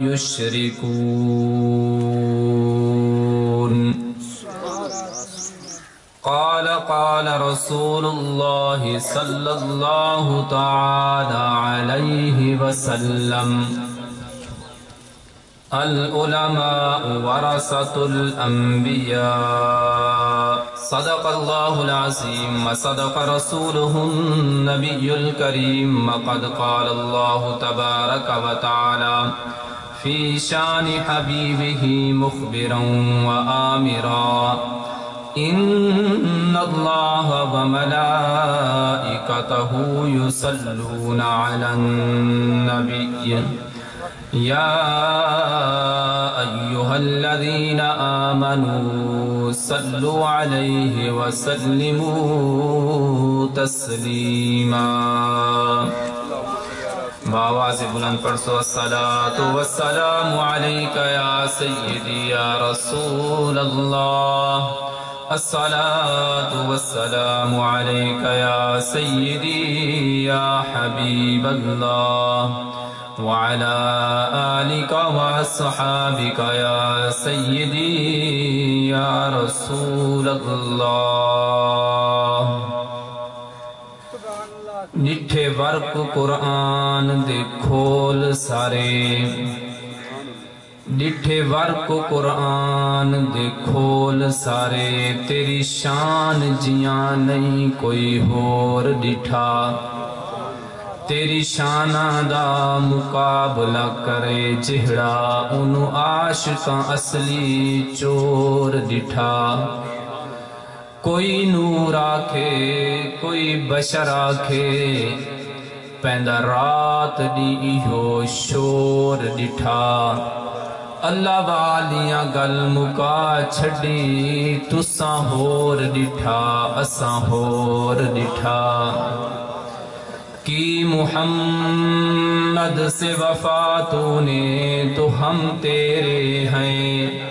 يشركون قال رسول الله صلى الله تعالى عليه وسلم العلماء ورثة الأنبياء صدق الله العظيم وصدق رسوله النبي الكريم وقد قال الله تبارك وتعالى في شان حبيبه مخبرا وآمرا إن الله وملائكته يصلون على النبي يا أيها الذين آمنوا صلوا عليه وسلموا تسليما بآواز بلند پڑھو الصلاة والسلام عليك يا سيدي يا رسول الله الصلاة والسلام عليك يا سيدي يا حبيب الله وعلى آلك وأصحابك يا سيدي يا رسول الله نٹھے ورق قرآن دے کھول سارے ڈٹھے ورق قرآن دے کھول سارے تیری شان جیاں نہیں کوئی ہور ڈٹھا تیری شانہ دا مقابلہ کرے جہڑا انہوں عاشقاں اصلی چور ڈٹھا کوئی نور آکھے کوئی بشر آکھے پیندہ رات دی ایہو شور ڈٹھا اللہ والیاں گل مکا چھڑی تساں ہور ڈٹھا اساں ہور ڈٹھا کی محمد سے وفا تو نے تو ہم تیرے ہیں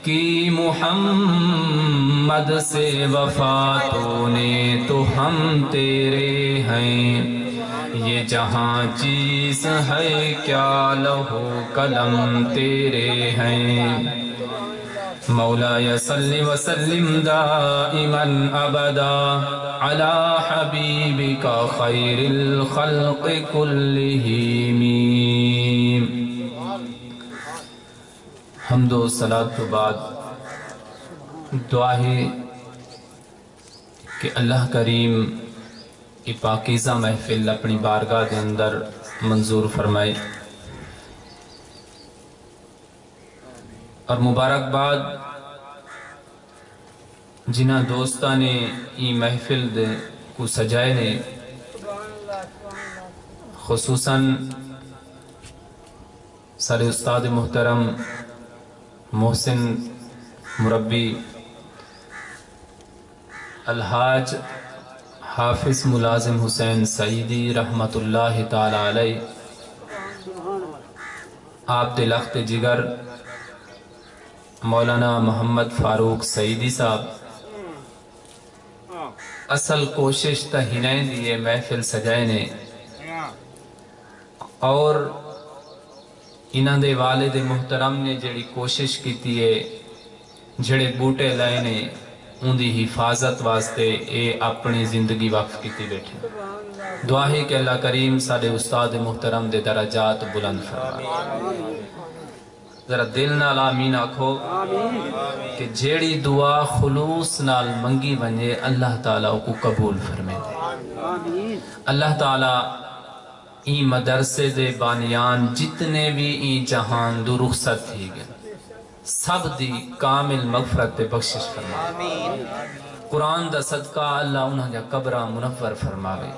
کی محمد سے وفا تو نے تو ہم تیرے ہیں یہ جہاں چیز ہے کیا لوح قلم تیرے ہیں مولا صلی وسلم دائما ابدا على حبیبک خیر الخلق کلہم حمد و صلاۃ کے بعد دعا ہے کہ اللہ کریم یہ پاکیزہ محفل اپنی بارگاہ کے اندر منظور فرمائے اور مبارکباد جنہ دوستہ نے یہ محفل کو سجائے نے خصوصاً سارے استاد محترم محسن مربی الحاج حافظ ملازم حسین سعیدی رحمت اللہ تعالی علیہ آپ دلخت جگر مولانا محمد فاروق سعیدی صاحب اصل کوشش تا ہنائیں دیئے محفل سجائے نے اور انہاں دے والد محترم نے جڑی کوشش کی تیئے جڑے بوٹے لائے نے ان دی حفاظت واسطے اے اپنی زندگی وقف کی تی بیٹھے دعا ہے کہ اللہ کریم سارے استاد محترم دے درجات بلند فرمائے ذرا دل نال آمین آکھو کہ جیڑی دعا خلوص نال منگی ونجے اللہ تعالیٰ کو قبول فرمے دے اللہ تعالیٰ این مدرسے دے بانیان جتنے بھی این جہان دو رخصت تھی گئے سب دی کامل مغفرت تے بخشش فرمائے قرآن دا صدقہ اللہ انہاں جا قبرہ منور فرماوے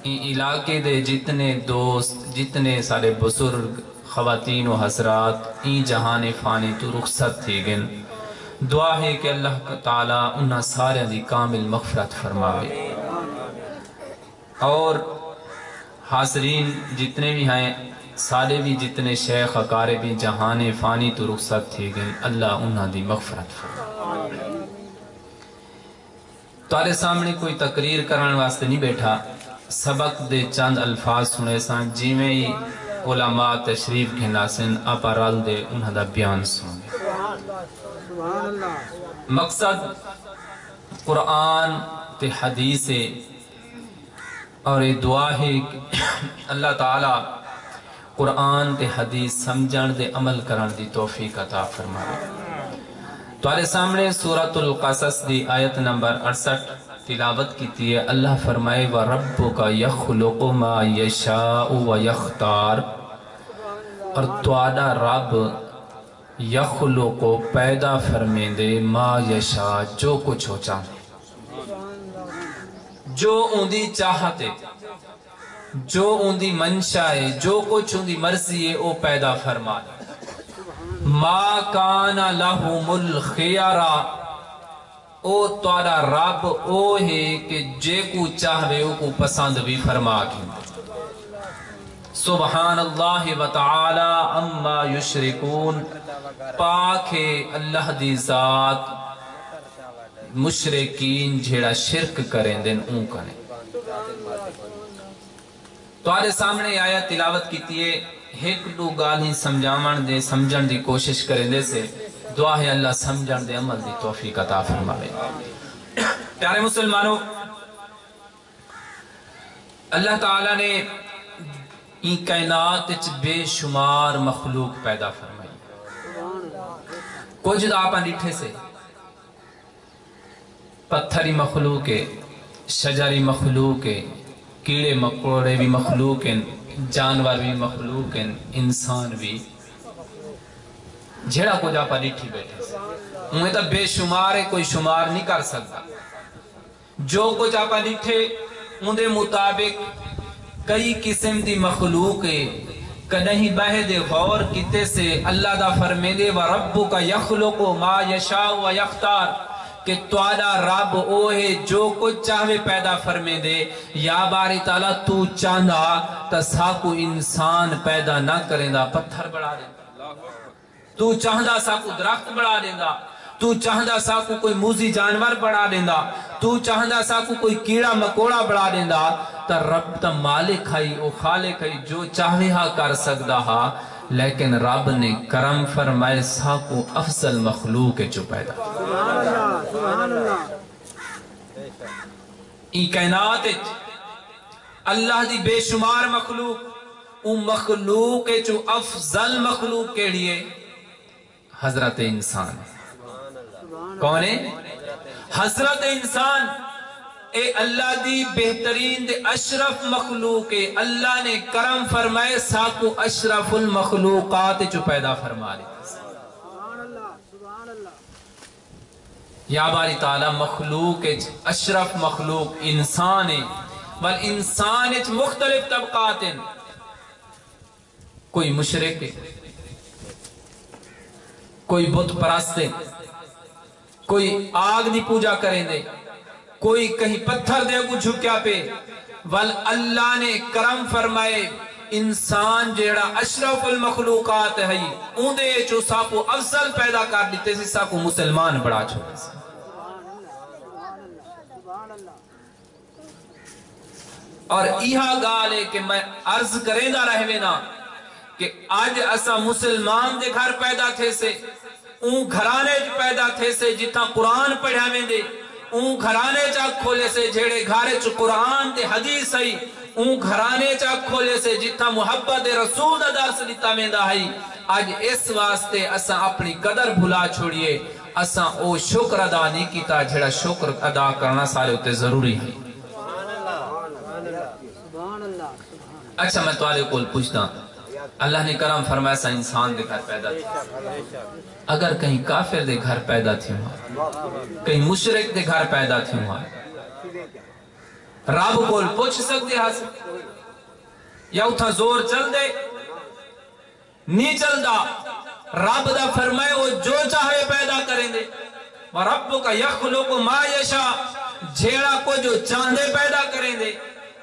این علاقے دے جتنے دوست جتنے سارے بزرگ خواتین و حضرات این جہان فانی تو رخصت تھی گئے دعا ہے کہ اللہ تعالیٰ انہاں سارے دی کامل مغفرت فرماوے اور حاضرین جتنے بھی ہیں سارے بھی جتنے شیخ اکارے بھی جہان فانی تو رخصت تھی گئے اللہ انہاں دی مغفرت فرماوے تارے سامنے کوئی تقریر کرنے واسطے نہیں بیٹھا سبق دے چند الفاظ سنے سان جی میں علماء تشریف گھنا سن آپ رل دے انہاں دا بیان سن مقصد قرآن تے حدیث اور یہ دعا ہے کہ اللہ تعالیٰ قرآن تے حدیث سمجھن دے عمل کرن دی توفیق عطا فرمائے تمہارے سامنے سورۃ القصص دی آیت نمبر 68 تلاوت کیتی ہے اللہ فرمائے وَرَبُّكَ يَخْلُقُ مَا يَشَاءُ وَيَخْتَارُ اور تواڈا رب یخلق پیدا فرمیندے ما یشا جو کچھ ہو چاہتے جو اندی چاہتے جو اندی منشا ہے جو کچھ اندی مرضی ہے وہ پیدا فرما ما کان لہم الخیارا او تواڈا رب او ہے کہ جے کو چاہوے او کو پسند بھی فرما کی سبحان اللہ وتعالی اما یشرکون پاک ہے اللہ دی ذات مشرکین جھیڑا شرک کریں دن اون کریں تو آرے سامنے آیا تلاوت کیتی ہے ایک دو گالی سمجھن دی کوشش کریں دے سے دعا ہے اللہ سمجھن دے عمل دی توفیق عطا فرمائے پیارے مسلمانوں اللہ تعالیٰ نے این کائنات بے شمار مخلوق پیدا فرمائی کچھ دا آپ انڈیٹھے سے پتھری مخلوق ہے شجری مخلوق ہے کیڑے مکوڑے بھی مخلوق ہیں جانور بھی مخلوق ہیں انسان بھی جھیڑا کچھ آپ انڈیٹھی بیٹھے سے انہیں تا بے شمار ہے کوئی شمار نہیں کر سکتا جو کچھ آپ انڈیٹھے انہیں مطابق کئی قسم دی مخلوق ہے کدہیں بہد غور کتے سے اللہ دا فرمیدے وَرَبُّكَ يَخْلُقُ مَا يَشَاءُ وَيَخْتَارُ کہ تواڈا رب او ہے جو کچھ چاہوے پیدا فرمیدے یا باری تعالیٰ تو چاندہ تساکو انسان پیدا نہ کریں دا پتھر بڑھا دیں تو چاہندہ ساکو درخت بڑھا دیں دا تو چاہندہ ساکو کوئی موزی جانور بڑھا دیں دا تو چاہندہ ساکو کوئی کیڑا مکوڑا بڑھا دیں دا تا رب تا مالک ہے او خالق ہے جو چاہوے ہاں کر سکدا ہاں لیکن رب نے کرم فرمائے ساکو افضل مخلوق ہے جو پیدا ای کائنات اللہ دی بے شمار مخلوق او مخلوق ہے جو افضل مخلوق کے لیے حضرت انسان کون ہے حضرت انسان اے اللہ دی بہترین دے اشرف مخلوق ہے اللہ نے کرم فرمائے ساکو اشرف المخلوقات جو پیدا فرما لے یا باری تعالی مخلوق اشرف مخلوق انسان ہے بل انسان مختلف طبقات ہیں کوئی مشرک ہے کوئی بت پرست ہے کوئی آگ دی پوجا کریں دے کوئی کہیں پتھر دے کو جھکیا پہ ول اللہ نے کرم فرمائے انسان جیڑا اشرف المخلوقات ہے اون دے جو ساکو افضل پیدا کر دیتے سے ساکو مسلمان بڑا چھوڑے سے اور ایہا گالے کہ میں عرض کریں دا رہے نا کہ آج اسا مسلمان دے گھر پیدا تھے سے اون گھرانے پیدا تھے سے جتنا قرآن پڑھا میں دے اون گھرانے چاک کھولے سے جھیڑے گھارے چو قرآن دے حدیث ہے اون گھرانے چاک کھولے سے جتنا محبت رسول دا درس لیتا میں دا ہے آج اس واسطے اسا اپنی قدر بھلا چھوڑیے اسا او شکر ادا نہیں کیتا جھیڑا شکر ادا کرنا سارے ہوتے ضروری ہے اچھا میں توالے کول پوچھتا اللہ نے کرم فرمایا سا انسان دے گھر پیدا تھی اگر کہیں کافر دے گھر پیدا تھی ہوا کہیں مشرک دے گھر پیدا تھی ہوا رب کول پوچھ سکتے حاصل یا اتھا زور چل دے نہیں چل دا رب دا فرمائے وہ جو چاہے پیدا کریں دے وَرَبُّكَ يَخْلُقُ مَا يَشَا جھیڑا کو جو چاندے پیدا کریں دے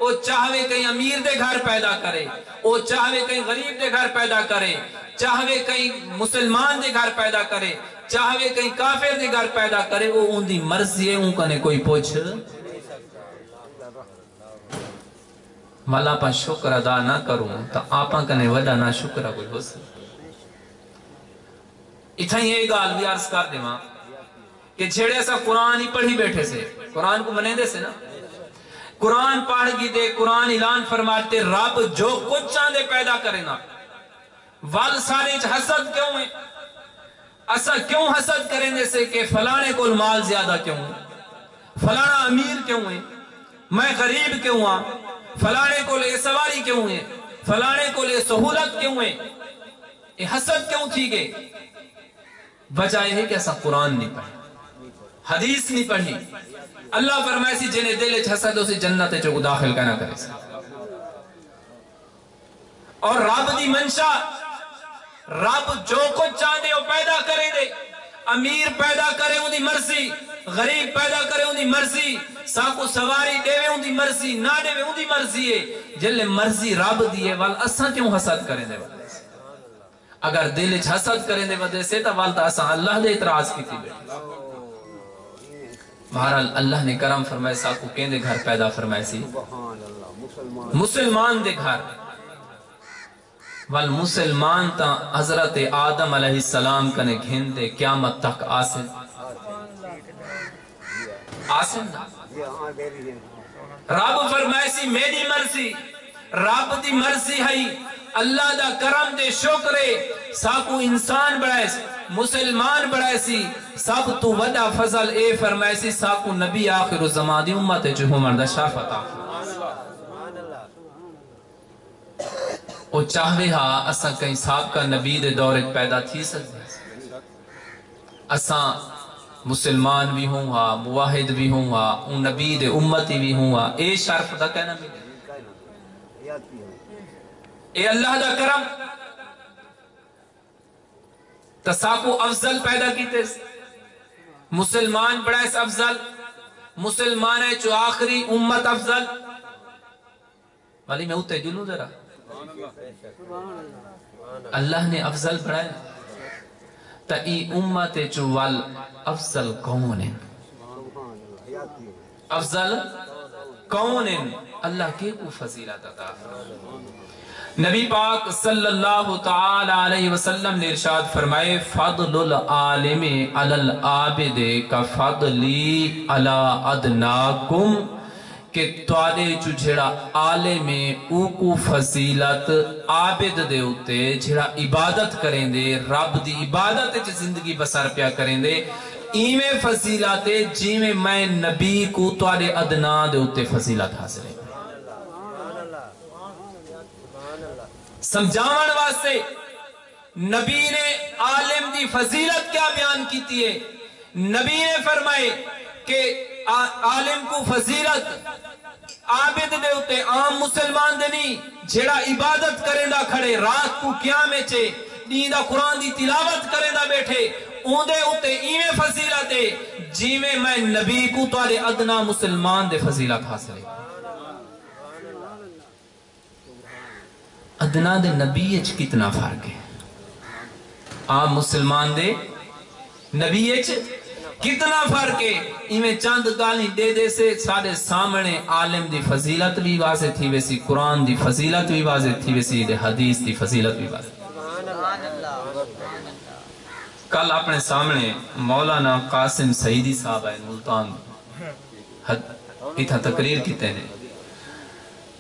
وہ چاہوے کہیں امیر دے گھر پیدا کرے وہ چاہوے کہیں غریب دے گھر پیدا کرے چاہوے کہیں مسلمان دے گھر پیدا کرے چاہوے کہیں کافر دے گھر پیدا کرے وہ ان دی مرضی ہے ان کا نے کوئی پوچھ والا پا شکر ادا نہ کروں تا آپا کنے وڈا نہ شکر کوئی ہو سکتا اتھا یہ گال بھی عرض کر دے ماں کہ جھڑے ایسا قرآن ہی پڑھی بیٹھے سے قرآن کو منے دے سے نا قرآن پڑھ گی دے قرآن اعلان فرماتے رب جو کچھ چاندے پیدا کرے نا وال سارے حسد کیوں ہیں ایسا کیوں حسد کریں دے سے کہ فلانے کو مال زیادہ کیوں ہے فلانا امیر کیوں ہے میں غریب کیوں ہاں فلانے کو لے سواری کیوں ہے فلانے کو لے سہولت کیوں ہے یہ حسد کیوں تھی گے وجہ یہ ہے کہ ایسا قرآن نہیں پڑھی حدیث نہیں پڑھی اللہ فرمائے سی جنہیں دل حسد ہو سی جنت چو داخل کا نہ کرے سی اور رب دی منشا رب جو کچھ چاہتے ہو پیدا کرے دے امیر پیدا کرے ان دی مرضی غریب پیدا کرے ان دی مرضی ساکو سواری دے وے ان دی مرضی نہ دے وے ان دی مرضی ہے جلے مرضی رب دیئے وال اساں کیوں حسد کریں دے وال اگر دل حسد کریں دے وجہ سے تو والتا اساں اللہ دے اعتراض کی تھی بیٹھے بہرحال اللہ نے کرم فرمائے ساکو کہیں دے گھر پیدا فرمائے سی مسلمان دے گھر والمسلمان تا حضرت آدم علیہ السلام کنے گھن دے قیامت تک آسن آسن رب فرمائے سی میری مرضی رب دی مرضی ہے اللہ دا کرم دے شکرے ساکو انسان بڑھائے سی مسلمان بڑھائے سی سب تو وڈا فضل اے فرمائے سی ساکو نبی آخر الزمان دی امت جو مردہ شافت آخر او چاہوے ہاں اساں کہیں صاحب کا نبی دے دورت پیدا تھی سکتے اساں مسلمان بھی ہوں ہاں مواحد بھی ہوں ہاں ان نبی دے امتی بھی ہوں ہاں اے شرف دا کہنا ملے اے اللہ دا کرم تساکو افضل پیدا کیتے مسلمان بڑا اس افضل مسلمان ہے جو آخری امت افضل والی میں ہوتے جلوں ذرا اللہ نے افضل بڑھائے تا ای امت جو وال افضل کون ہیں افضل کون ہیں اللہ کے کو فضیلت عطا نبی پاک صلی اللہ تعالی علیہ وسلم نے ارشاد فرمائے فضل العالم علی العابد کا فضلی علی ادناکم کہ توادے جو جھڑا عالم او کو فضیلت عابد دے ہوتے جھڑا عبادت کریں دے رب دی عبادت چھ زندگی بسر پیا کریں دے ایمیں فضیلت جی میں نبی کو توادے ادنا دے ہوتے فضیلت حاصل ہے سمجھاون واسطے نبی نے عالم دی فضیلت کیا بیان کیتی ہے نبی نے فرمائے کہ عالم کو فضیلت عابد دے ہوتے عام مسلمان دے نہیں جھڑا عبادت کریں دا کھڑے رات کو قیامے چھے نیدہ قرآن دی تلاوت کریں دا بیٹھے اون دے ہوتے ایمیں فضیلت ہے جی میں نبی کو توارے ادنا مسلمان دے فضیلت حاصل ہے ادنا دے نبی اچھ کتنا فرق ہے عام مسلمان دے نبی اچھ کتنا فرق ہے ایمیں چند گالی دے دے سے سارے سامنے عالم دی فضیلت بھی واضح تھی ویسی قرآن دی فضیلت بھی واضح تھی ویسی دے حدیث دی فضیلت بھی واضح کل اپنے سامنے مولانا قاسم سعیدی صاحب ہے ملتان اتھا تقریر کیتے ہیں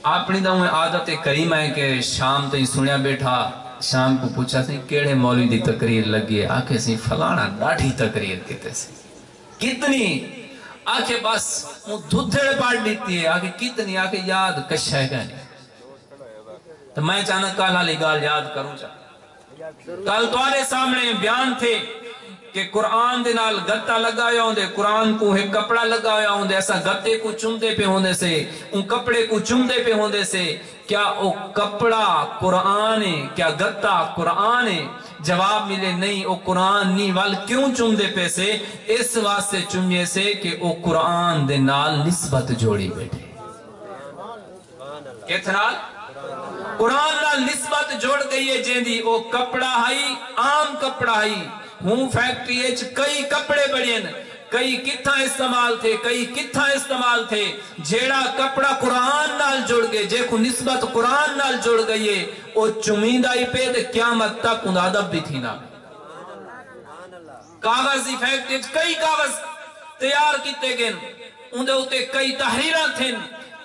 اپنی دعویں عادت کریم ہے کہ شام تو ہی سنیا بیٹھا شام کو پوچھا سی کیڑے مولوی دی تقریر لگی ہے آکھے سی فلانا ڈاٹھی تقریر کیتے سی کتنی آکھے بس وہ دھدھڑ پاڑ لیتی ہے آکھے کتنی آکھے یاد کشہ ہے گا تو میں چاہنا کالا لگال یاد کروں چاہتا کل توارے سامنے بیان تھے کہ قرآن دے نال گتا لگایا ہوں دے قرآن کو ایک کپڑا لگایا ہوں دے ایسا گتے کو چمدے پہ ہوں دے سے ان کپڑے کو چمدے پہ ہوں دے سے کیا او کپڑا قرآن ہے کیا گتا قرآن ہے جواب ملے نہیں او قرآن نہیں وال کیوں چمدے پہ سے اس واسطے چمدے سے کہ او قرآن دے نال نسبت جوڑی بیٹھے کتنا قرآن نال نسبت جوڑ گئی ہے جیندی او کپڑا ہائی عام کپڑا ہائی ہوں فیکٹری ایچ کئی کپڑے بڑھیں کئی کتھاں استعمال تھے کئی کتھاں استعمال تھے جیڑا کپڑا قرآن نال جڑ گئے جے کو نسبت قرآن نال جڑ گئی او چمیندہ ہی پہ دے قیامت تک ان ادب بھی تھی نا کاغذ دی فیکٹری کئی کاغذ تیار کیتے گئے اندے ہوتے کئی تحریراں تھیں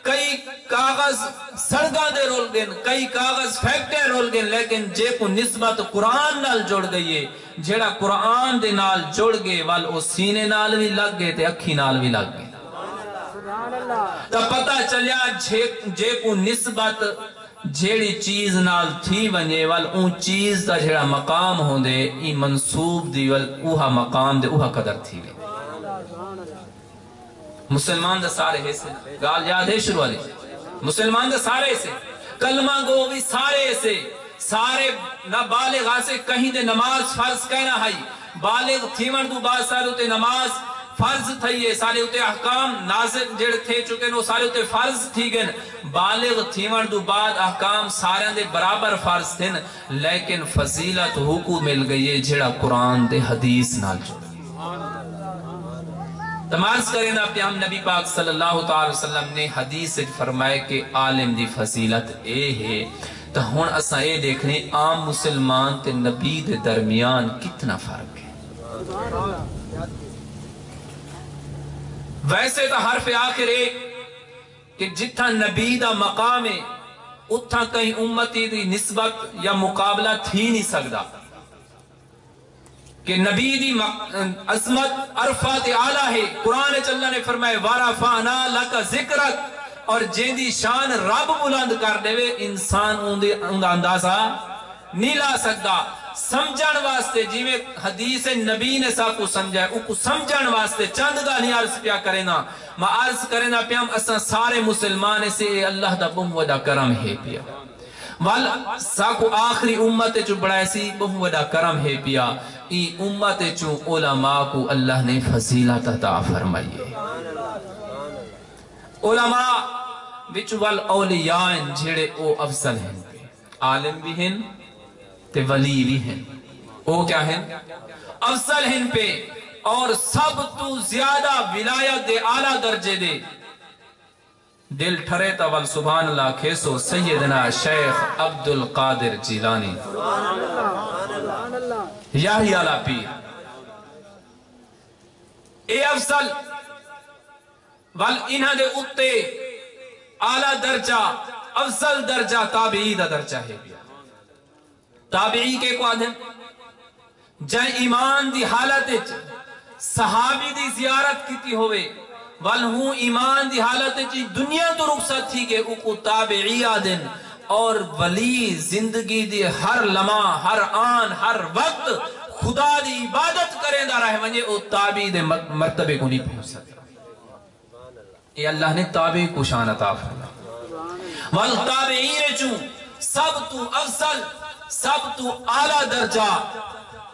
کئی کاغذ سڑگاں دے رول گئے کئی کاغذ فیکٹری رول گئے لیکن جے کو نسبت قرآن نال جڑ گئی ہے جیڑا قرآن دے نال جڑ گئے وال او سینے نال بھی لگ گئے تے اکھی نال بھی لگ گئے تا پتہ چلیا جے کو نسبت جیڑی چیز نال تھی ونجے وال اون چیز دا جیڑا مقام ہوندے ای منصوب دی وال اوہا مقام دے اوہا قدر تھی وے مسلمان دا سارے ایسے گال یاد ہے شروع والی مسلمان دا سارے ایسے کلمہ گو بھی سارے ایسے سارے نہ بالغ آسے کہیں دے نماز فرض کہنا ہے بالغ تھیمن دو بعد سارے ہوتے نماز فرض تھئیے سارے ہوتے احکام نازل جڑ تھے چکے نو سارے ہوتے فرض تھی گئن بالغ تھیمن دو بعد احکام سارے دے برابر فرض تھے لیکن فضیلت حقوق مل گئی ہے جڑا قرآن دے حدیث نال جڑ تماز کریں آپ ہم نبی پاک صلی اللہ علیہ وسلم نے حدیث فرمائے کہ عالم دی فضیلت اے ہے تو ہون اساں اے دیکھنے عام مسلمان تے نبی دے درمیان کتنا فرق ہے ویسے تو حرف آخر ہے کہ جتھا نبی دا مقام ہے اتھا کہیں امتی دی نسبت یا مقابلہ تھی نہیں سکدا کہ نبی دی عظمت عرفات اعلیٰ ہے قرآن اللہ نے فرمائے وَرَفَعْنَا لَكَ ذِكْرَكَ اور جن دی شان رب بلند کر دے وے انسان ان دا اندازہ نہیں لا سکتا سمجھن واسطے جی میں حدیث نبی نے سا کو سمجھا ہے ان کو سمجھن واسطے چند گا نہیں عرض پیا کرینا میں عرض کرینا پیام اساں سارے مسلمان سے اللہ دا بہم ودا کرم ہے پیا وال ساکو آخری امت چو بڑھائے سی بہم ودا کرم ہے پیا ای امت چو علماء کو اللہ نے فضیلت عطا فرمائیے علماء بچو والاولیاء جھڑے او افضل ہیں عالم بھی ہیں تے ولی بھی ہیں او کیا ہیں افضل ہیں پہ اور سب تو زیادہ ولایت دے اعلیٰ درجے دے دل ٹھرے تول سبحان اللہ کھیسو سیدنا شیخ عبدالقادر جیلانی یاہی علا پیر اے افضل وال انہاں دے اتے اعلیٰ درجہ افضل درجہ تابعی دا درجہ ہے بیا تابعی کے کو آدھیں جائیں ایمان دی حالت صحابی دی زیارت کیتی ہوئے والہوں ایمان دی حالت دنیا تو رخصت تھی کہ او کو تابعی آدھیں اور ولی زندگی دی ہر لمحہ ہر آن ہر وقت خدا دی عبادت کریں دا رہے ونجے او تابعی دے مرتبے کو نہیں پہنچ سکتا یہ اللہ نے تابعی کو شان عطا فرمایا والتابعین چوں سب تو افضل سب تو اعلیٰ درجہ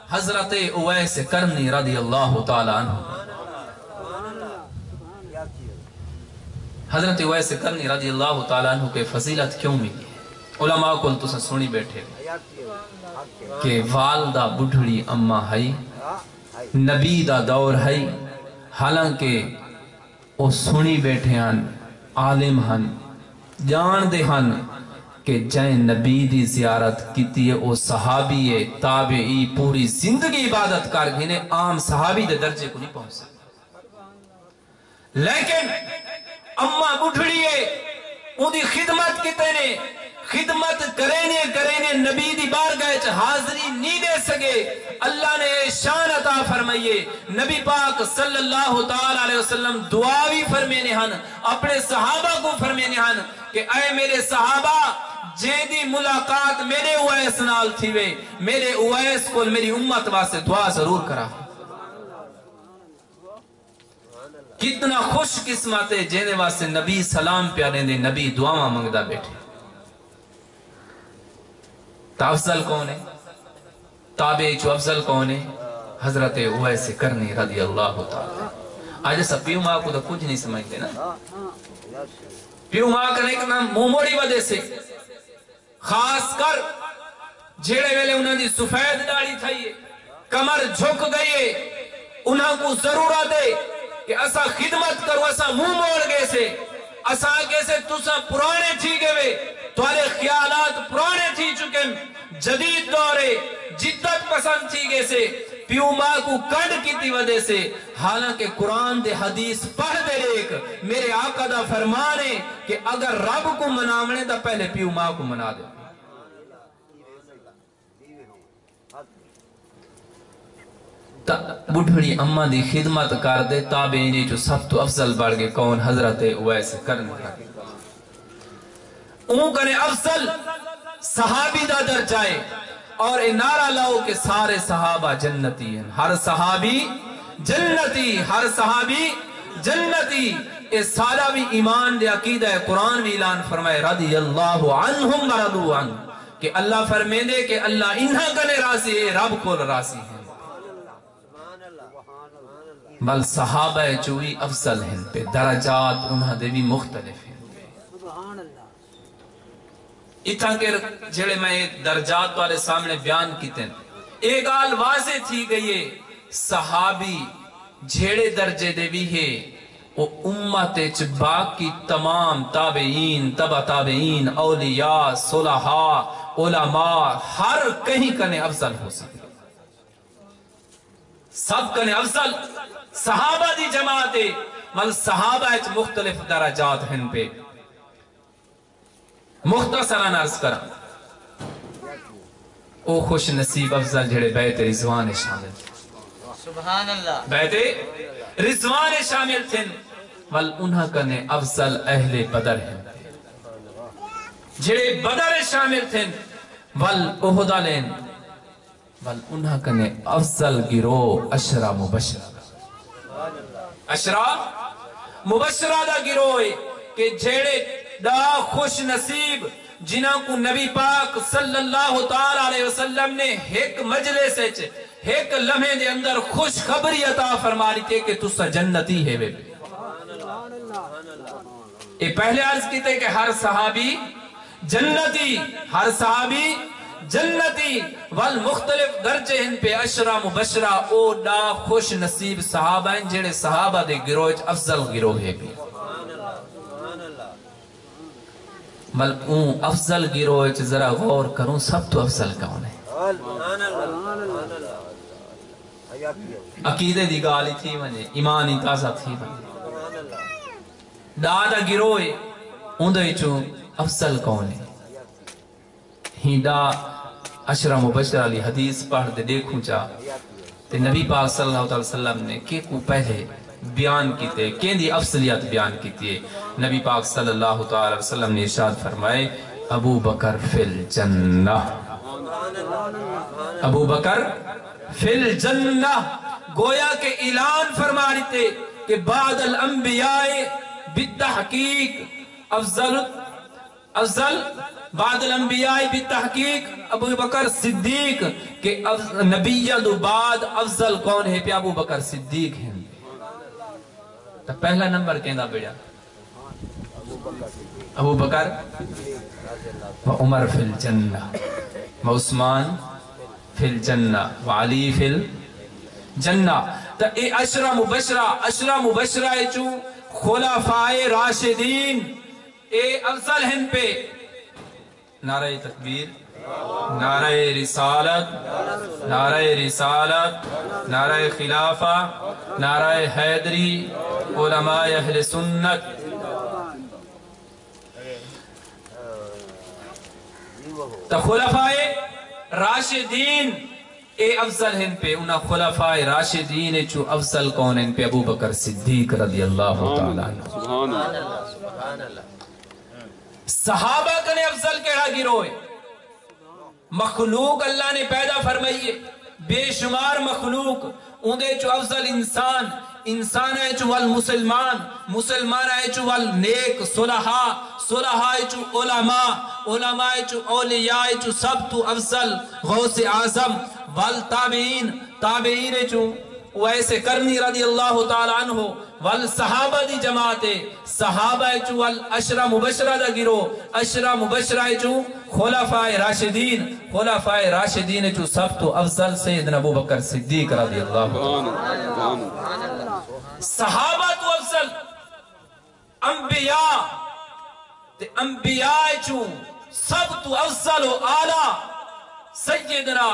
حضرت اویس کرنی رضی اللہ تعالیٰ عنہ حضرت اویس کرنی رضی اللہ تعالیٰ عنہ کے فضیلت کیوں ملی علماء کو تو سنی بیٹھے کہ والدہ بڑھڑی اممہ ہے نبی دا دور ہے حالانکہ وہ سنی بیٹھے ہیں عالم ہیں جان دے ہیں کہ جائیں نبی دی زیارت کیتی ہے وہ صحابی ہے تابعی پوری زندگی عبادت کر گھنے عام صحابی دے درجے کو نہیں پہنچ سکتے لیکن اممہ بڑھڑی ہے ان دی خدمت کتے نے خدمت کرینے نبی دی بارگاہ حاضری نہیں دے سکے اللہ نے شان عطا فرمائیے نبی پاک صلی اللہ تعالیٰ علیہ وسلم دعا بھی فرمینے ہن اپنے صحابہ کو فرمینے ہن کہ اے میرے صحابہ جیدی ملاقات میرے اویس نال تھی وے میرے اویس کو میری امت واسے دعا ضرور کرا کتنا خوش قسمت ہے جینے واسے نبی سلام پیارے دے نبی دعا منگدہ بیٹھے افضل کون ہے تابعی جو افضل کون ہے حضرت اویس کرنی رضی اللہ تعالی آج سب پیو ماں کو تو کچھ نہیں سمجھتے نا پیو ماں کرنے کا نام موموڑی وجہ سے خاص کر جھیڑے ویلے انہوں نے سفید داڑھی تھائیے کمر جھک گئیے انہاں کو ضرورت ہے کہ اسا خدمت کرو، اسا منہ موڑ گئے سے، اسا کیسے تسا پرانے تھی گئے، تمہارے خیالات پرانے تھی چکے، جدید دورے جدت پسند تھی گئے سے، پیو ماں کو کنڈ کی تھی وجہ سے، حالانکہ قرآن دے حدیث پڑھ دے ایک میرے آقا دا فرمانے کہ اگر رب کو مناونے دا پہلے پیو ماں کو منا دے. بڑھڑی اماں دی خدمت کر دے تابعین جو سب تو افضل بڑھ گئے کون؟ حضرت اویس کرنے لگے. اون کنے افضل صحابی دا درجائے اور نعرہ لاؤ کہ سارے صحابہ جنتی ہیں، ہر صحابی جنتی، ہر صحابی جنتی. اس سارا بھی ایمان دے عقیدہ ہے. قرآن بھی اعلان فرمائے رضی اللہ عنہم ورضوا عنہ کہ اللہ فرمے دے کہ اللہ انہاں کنے راضی ہے، رب کو راضی ہے. بل صحابہ چوئی افضل ہیں پہ درجات انہاں دے بھی مختلف ہیں. اتھا کے جڑے میں درجات والے سامنے بیان کیتے ہیں، ایک آل واضح تھی گئی ہے صحابی جھیڑے درجے دے بھی ہے وہ امت باقی تمام تابعین، تبع تابعین، اولیاء، صلحاء، علماء ہر کہیں کنے افضل ہو سکے. سب کنے افضل صحابہ دی جماعت ہے، بل صحابہ مختلف درجات ہیں پہ. مختصراً عرض کرا او خوش نصیب افضل جڑے بیت رضوان شامل تھے. سبحان اللہ. بیت رضوان شامل تھے ول انہاں کنے افضل اہل بدر ہیں جڑے بدر شامل تھے ول احد لین ول انہاں کنے افضل گروہ اشرا مبشرہ. اشرا مبشرہ دا گروہ کہ جڑے دا خوش نصیب جنہاں کو نبی پاک صلی اللہ تعالیٰ علیہ وسلم نے ایک مجلس ایک لمحے دے اندر خوش خبری عطا فرماری تھے کہ تسا جنتی ہے. یہ پہلے عرض کی تھے کہ ہر صحابی جنتی، ہر صحابی جنتی والمختلف درجے ہیں پہ اشرا مبشرہ او دا خوش نصیب صحابہ ہیں جڑے صحابہ دے گروہ افضل گروہ ہے بھی. بل اون افضل گروہ ذرا غور کروں سب تو افضل کون ہے؟ عقیدے دی گالی تھی ونجے، ایمانی تازہ تھی ونجے. دادا گروہ اندھے چون افضل کون ہے؟ ہی دا اشرا مبشرہ علی حدیث پڑھ دے دیکھوں چاہ تے نبی پاک صلی اللہ علیہ وسلم نے کہ کو پہلے بیان کیتے کیندی افضلیت بیان کیتے. نبی پاک صلی اللہ علیہ وسلم نے ارشاد فرمائے ابو بکر فی الجنہ، ابو بکر فی الجنہ. گویا کہ اعلان فرما دیتے کہ بعد الانبیاء بالتحقیق افضل بعد الانبیاء بالتحقیق ابو بکر صدیق کہ نبیہ دو بعد افضل کون ہے پہ ابو بکر صدیق ہیں. تو پہلا نمبر کہنا بیڑا ابو بکر و عمر فی الجنہ و عثمان فی الجنہ و علی فی الجنہ. تو اے اشرا مبشرہ چو خلفاء راشدین اے افضل ہیں پہ نعرہ تکبیر، نعرہ رسالت، نعرہ رسالت، نعرہ خلافہ، نعرہ حیدری، علماء اہل سنت. تو خلفاء راشدین اے افضل ہیں پہ انہا خلفاء راشدین چو افضل کون ہیں پہ ابو بکر صدیق رضی اللہ تعالیٰ عنہ. صحابہ کنے افضل کیڑا گروہ ہے؟ مخلوق اللہ نے پیدا فرمائیے بے شمار مخلوق اندے چو افضل انسان ہے چو والمسلمان، مسلمان ہے چو والنیک، صلحاء چو علماء چو اولیاء چو سب تو افضل غوث اعظم والتابعین چو ویسے کرنی رضی اللہ تعالی عنہ والصحابہ دی جماعت صحابہ چو والعشرہ مبشرہ دا گرو عشرہ مبشرہ چو خلفاء راشدین چو سب تو افضل سیدنا ابو بکر صدیق رضی اللہ تعالی صحابہ تو افضل انبیاء تے انبیاء چو سب تو افضل و اعلی سیدنا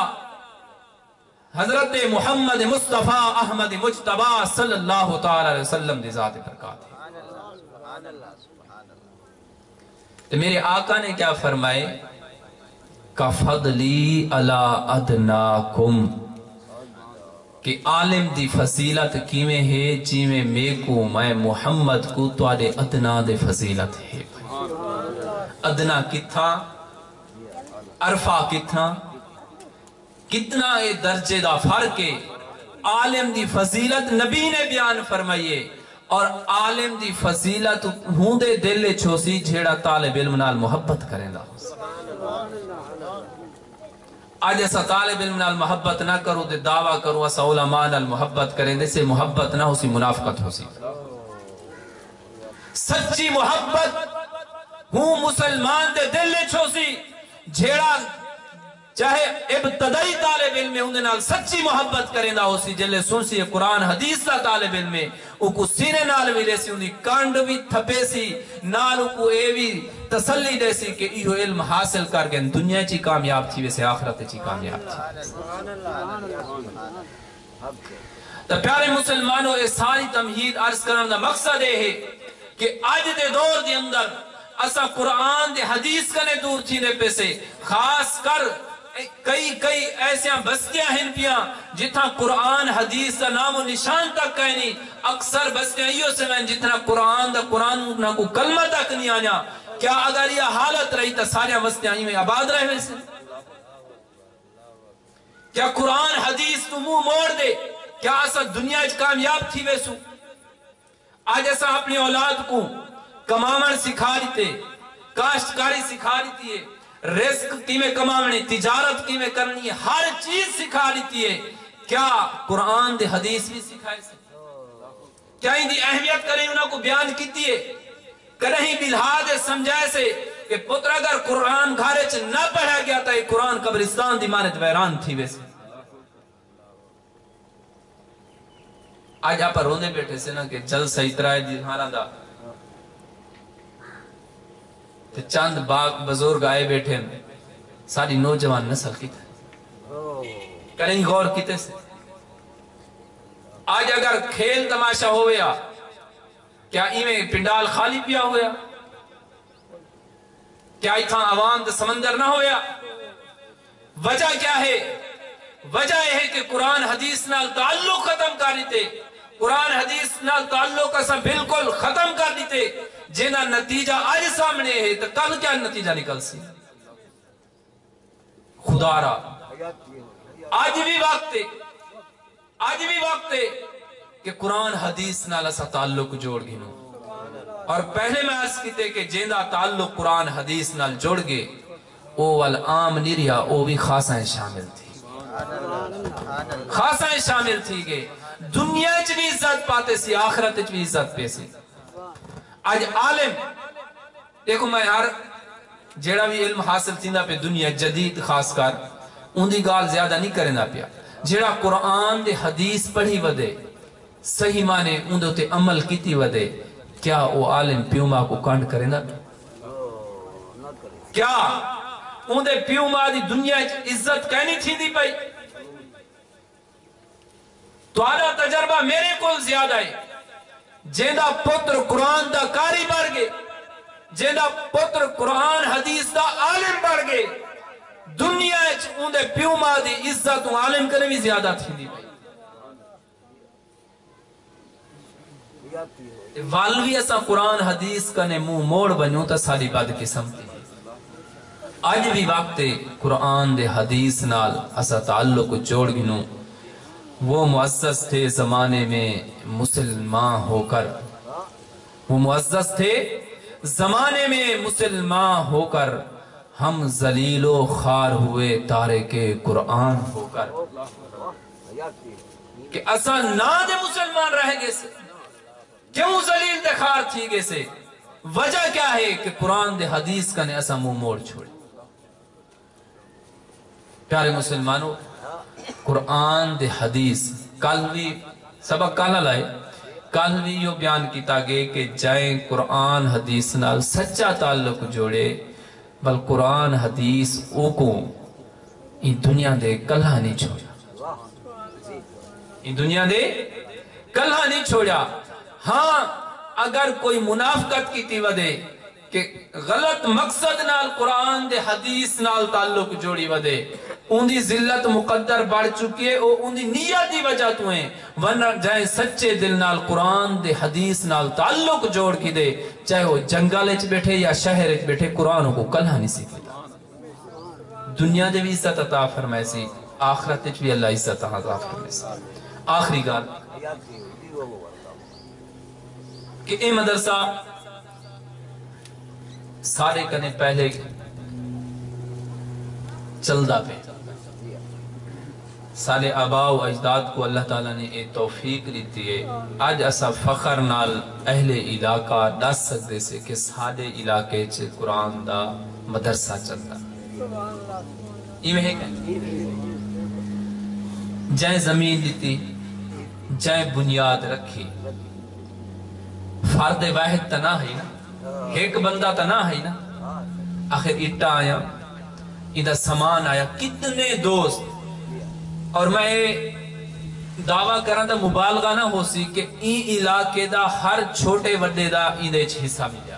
حضرت محمد مصطفیٰ احمد مجتبہ صلی اللہ تعالی علیہ وسلم دی ذات برکات ہے۔ تو میرے آقا نے کیا فرمائے کفضلی علی ادناکم کہ عالم دی فضیلت کیویں ہے جیویں میکو میں محمد کو تواڈے ادنا دے فضیلت ہے۔ ادنا کتھا عرفہ کتھا کتنا اے درجے دا فرق ہے۔ عالم دی فضیلت نبی نے بیان فرمائیے اور عالم دی فضیلت ہوں دے دل چھوسی جھیڑا طالب علم نال محبت کریں دا آج ایسا طالب علم نال محبت نہ کرو دے دعویٰ کرو ایسا علماء نال محبت کریں دے سے محبت نہ ہو سی منافقت ہو سی۔ سچی محبت ہوں مسلمان دے دل چھوسی جھیڑا چاہے ابتدائی طالب علم میں ہوندے نال سچی محبت کریں دا ہو سی جلے سنسی قرآن حدیث دا طالب علم میں اکو سینے نال بھی لے سی ہوندی کانڈ بھی تھپے سی نال اکو اے بھی تسلی دے سی کہ ایہو علم حاصل کر گئے دنیا چی کامیاب تھی ویسے آخرت چی کامیاب تھی۔ تو پیارے مسلمانوں اے ساری تمہید عرض کرنے دا مقصد ہے کہ آج دے دور دے اندر اسا قرآن دے حدیث کنے دور تھی دے پیسے خاص کر کئی ایسے بستیاں ہیں پیاں جتنا قرآن حدیث دا نام و نشان تک کہنی اکثر بستیاں ایو سے میں جتنا قرآن نہ کو کلمہ تک نہیں آنیا کیا اگر یہ حالت رہی تا سارے بستیاں میں آباد رہے ویسے کیا قرآن حدیث تو منہ موڑ دے کیا ایسا دنیا کامیاب تھی ویسو آج ایسا اپنی اولاد کو کمامن سکھا لیتے کاشتکاری سکھا لیتی ہے رزق کی میں کماونی تجارت کی میں کرنی ہر چیز سکھا لیتی ہے کیا قرآن دے حدیث بھی سکھائے سے کیا ان دی اہمیت کریں انہوں کو بیان کیتی ہے کرہیں بلحاظ سمجھائے سے کہ پتر اگر قرآن گھارے چھ نہ پڑھا گیا تھا یہ قرآن قبرستان دی مانت ویران تھی ویسے آج آپ رونے بیٹھے سے نا کہ جل سہیترائے دی ہارا دا چاند باغ بزرگ آئے بیٹھے ہیں ساری نوجوان نسل کی تھے کریں غور کیتے سے آج اگر کھیل تماشا ہویا کیا ایمیں پنڈال خالی پیا ہویا کیا اتھا عوام دا سمندر نہ ہویا وجہ کیا ہے وجہ یہ ہے کہ قرآن حدیث نال تعلق ختم کر دیتے قرآن حدیث نال تعلق اسا بالکل ختم کر دیتے جنہ نتیجہ آج سامنے ہے تو کل کیا نتیجہ نکل سی خدا را آج بھی وقت ہے کہ قرآن حدیث نال اسا تعلق جوڑ گئے اور پہلے میں عرض کیتے کہ جنہ تعلق قرآن حدیث نال جوڑ گئے او والعام نریا او بھی خاصائیں شامل تھی گئے دنیا چ بھی عزت پاتے سی آخرت چ بھی عزت پے سی آج عالم دیکھو میں ہر جیڑا بھی علم حاصل تھیندا پہ دنیا جدید خاص کر ان دی گال زیادہ نہیں کرنا پیا جیڑا قرآن دے حدیث پڑھی ودے صحیح مانے ان دے عمل کیتی ودے کیا وہ عالم پیو ماں کو کانڈ کرے نا کیا ان دے پیو ماں دی دنیا عزت کہنی تھی دی پئی تو آدھا تجربہ میرے کو زیادہ ہے جیندہ پتر قرآن دا کاری بڑھ گئے جیندہ پتر قرآن حدیث دا عالم بڑھ گئے دنیا اندے پیو ماں دی عزت عالم کرنے بھی زیادہ تھی دی والوی ایسا قرآن حدیث کنے منہ موڑ بنیوں تا ساری بات قسم تھی آج بھی وقت قرآن دے حدیث نال ایسا تعلق جوڑ گنوں وہ معزز تھے زمانے میں مسلمان ہو کر وہ معزز تھے زمانے میں مسلمان ہو کر ہم ذلیل و خوار ہوئے تارک قرآن ہو کر کہ اسا نا دے مسلمان رہ گئے سے، کیوں ذلیل دکھار تھی گئے سے؟ وجہ کیا ہے کہ قرآن دے حدیث کا نے اسا منہ موڑ چھوڑے۔ پیارے مسلمانوں، قرآن دے حدیث کل بھی سبق کالا لائے، کل بھی یہ بیان کیتا گئے کہ جائیں قرآن حدیث نال سچا تعلق جوڑے، بل قرآن حدیث او کو ان دنیا دے کلہ نہیں چھوڑا، ان دنیا دے کلہ نہیں چھوڑا۔ ہاں اگر کوئی منافقت کی تی ودے کہ غلط مقصد نال قرآن دے حدیث نال تعلق جوڑی ودے، ان دی ذلت مقدر بڑھ چکی ہے، ان دی نیت دی وجہ تو ہیں، ورنہ جائے سچے دل نال قرآن دے حدیث نال تعلق جوڑ کی دے، چاہے وہ جنگل اچ بیٹھے یا شہر اچ بیٹھے، قرآن کو کلہ نہیں سیکھتا۔ دنیا دے بھی عزت عطا فرمائے سی، آخرت اچ بھی اللہ عزت عطا فرمائے سی۔ آخری گال کہ اے مدرسہ سارے کنے پہلے چلدا پہ، سارے آباء و اجداد کو اللہ تعالیٰ نے ایک توفیق دیتی ہے، آج ایسا فخر نال اہل علاقہ دس سکتے سے کہ سارے علاقے چے قرآن دا مدرسہ چلتا ایویں ہے کہ جائیں زمین دیتی، جائیں بنیاد رکھی، فرد واحد تا نہ ہے نا، ایک بندہ تا نہ ہے نا، آخر اٹا آیا، ادھا سامان آیا، کتنے دوست، اور میں دعویٰ کرنا دا مبالغہ نہ ہو سی کہ این علاقے دا ہر چھوٹے وڈے دا ایندے حصہ ملیا،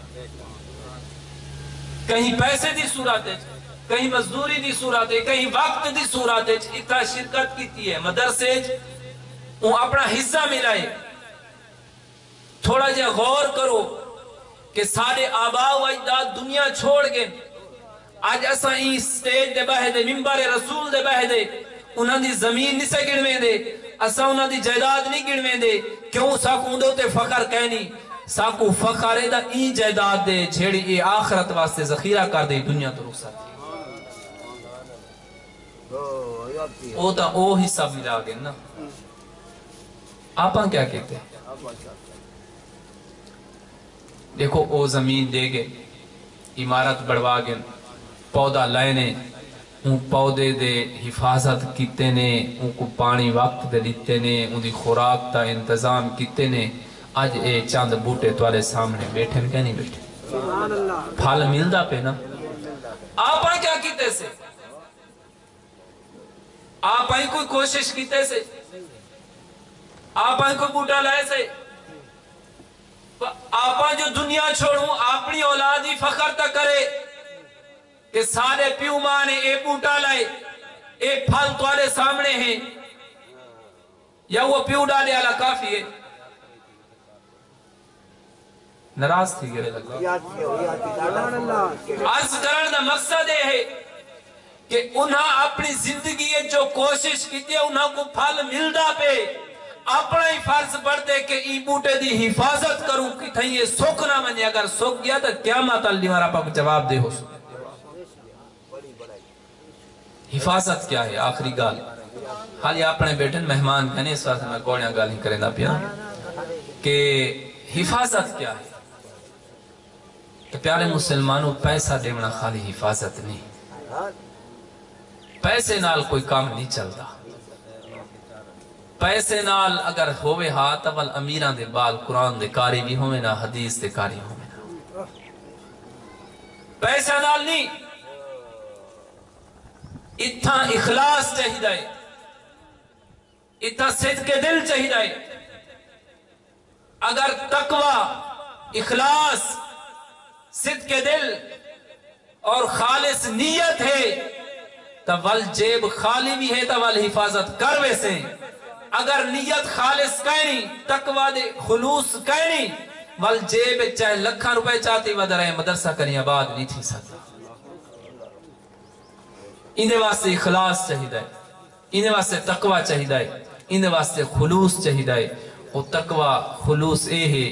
کہیں پیسے دی صورت ہے، کہیں مزدوری دی صورت ہے، کہیں وقت دی صورت ہے، اتنا شرکت کیتی ہے مدرسے وہ اپنا حصہ ملائے۔ تھوڑا جا غور کرو کہ سارے آباء و اجداد دنیا چھوڑ گئے، آج ایسا این سٹیج دے بہے دے، ممبر رسول دے بہے دے، انہاں دی زمین نہیں سے گڑویں دے، اسا انہاں دی جائیداد نہیں گڑویں دے، کیوں ساکو اندھو تے فخر کہنی، ساکو فخر دا این جائیداد دے جھیڑی اے آخرت واسطے ذخیرہ کر دے دنیا تو رخصت تھی۔ او تا او حصہ ملا گئے نا، آپاں کیا کہتے ہیں؟ دیکھو او زمین دے گئے، عمارت بڑھوا گئے، پودا لائنے، ان پودے دے حفاظت کیتے نے، ان کو پانی وقت دے دیتے نے، ان دی خوراک تا انتظام کیتے نے، آج اے چاند بوٹے توالے سامنے بیٹھے کیا نہیں بیٹھے، پھال ملدا پہ نا۔ آپاں کیا کیتے سے؟ آپاں کوئی کوشش کیتے سے؟ آپاں کوئی بوٹا لائے سے؟ آپاں جو دنیا چھوڑوں اپنی اولاد ہی فخر تا کرے کہ سارے پیو ماں نے اے بوٹا لائے، اے پھل توارے سامنے ہیں، یا وہ پیو ڈالے اللہ کافی ہے؟ نراز تھی گرے لگا۔ عرض کرن دا مقصد ہے کہ انہاں اپنی زندگی جو کوشش کیتی ہے انہاں کو پھل ملدا پہ، اپنا ہی فرض بڑھتے کہ ای بوٹے دی حفاظت کروں کہ تھیں یہ سکھ نہ منی، اگر سکھ گیا تو قیامت اللہ ہمارا پاک جواب دے ہو سکتے۔ حفاظت کیا ہے؟ آخری گال حالی اپنے بیٹن مہمان کہنے اس واسطے میں گوڑیاں گال ہی کریں دا پیا کہ حفاظت کیا ہے؟ کہ پیارے مسلمانوں پیسہ دیونا خالی حفاظت نہیں، پیسے نال کوئی کام نہیں چلتا، پیسے نال اگر ہوئے ہاتھ اول امیران دے بال قرآن دے کاری بھی ہوئے نا، حدیث دے کاری ہوئے نا، پیسہ نال نہیں، اتھا اخلاص چاہیے، اتھا صدق دل چاہیے۔ اگر تقوی، اخلاص، صدق دل اور خالص نیت ہے تو ول جیب خالی بھی ہے تو ول حفاظت کر ویسے، اگر نیت خالص کہنی، تقوی دے خلوص کہنی، ول جیب چاہے لکھاں روپے چاہتی ودر ہے مدرسہ کرنی آباد نہیں تھی سکتا۔ اندھے واسطے اخلاص چاہیے، اندھے واسطے تقوی چاہیے، اندھے واسطے خلوص چاہیے۔ وہ تقوی خلوص اے ہے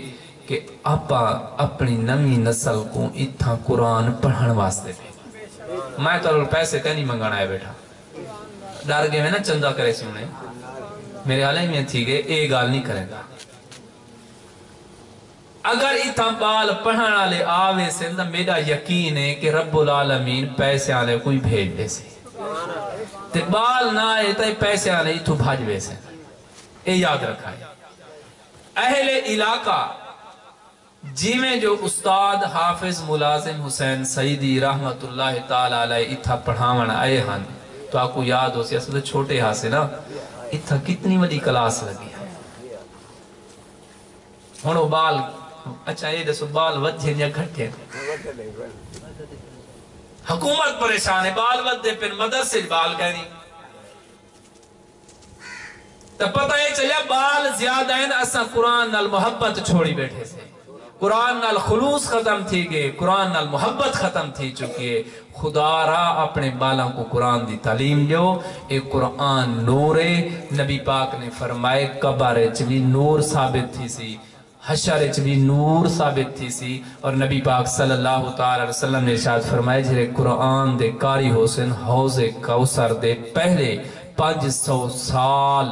کہ اپا اپنی نمی نسل کو اتھا قرآن پڑھن واسطے بھی، میں تو پیسے کہیں نہیں منگانا ہے بیٹھا، ڈر گئے میں نا چندہ کرے سی انہیں میرے عالم میں تھی گئے اے گال نہیں کرے گا اگر اتھا بال پڑھانا لے آوے سے میرا یقین ہے کہ رب العالمین پیسے آنے کوئی بھیج دے سے تے بال نہ آئے تے پیسے آنے اتھو بھاج بے سے اے یاد رکھا ہے اہل علاقہ جی میں جو استاد حافظ ملازم حسین سعیدی رحمت اللہ تعالی علیہ اتھا پڑھاون آئے ہن تو آپ کو یاد ہو سی اصل چھوٹے ہاں سے نا اتھا کتنی بڑی کلاس لگی ہے ہونو بال اچھا یہ دسو بال وجھے یا گھٹے حکومت پریشان ہے بال وجھے پھر مدرسے بال کہنی تو پتہ ہے چلیا بال زیادہ ہیں اسا قرآن نال محبت چھوڑی بیٹھے سے قرآن نال خلوص ختم تھی گئے قرآن نال محبت ختم تھی چکی ہے خدا را اپنے بالاں کو قرآن دی تعلیم دیو ایک قرآن نور ہے نبی پاک نے فرمائے قبر چوی نور ثابت تھی سی حشر چوی نور ثابت تھی سی اور نبی پاک صلی اللہ تعالی علیہ وسلم نے ارشاد فرمائے جھرے قرآن دے قاری حسن حوض کوثر دے پہلے 500 سال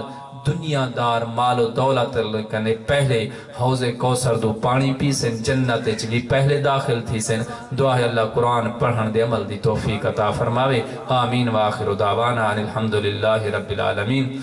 دنیا دار مال و دولت لکنے پہلے حوض کوثر دو پانی پی سن جنت چلی پہلے داخل تھی سن دعا ہے اللہ قرآن پڑھن دے عمل دی توفیق عطا فرماوے آمین و آخر دعوانا الحمدللہ رب العالمین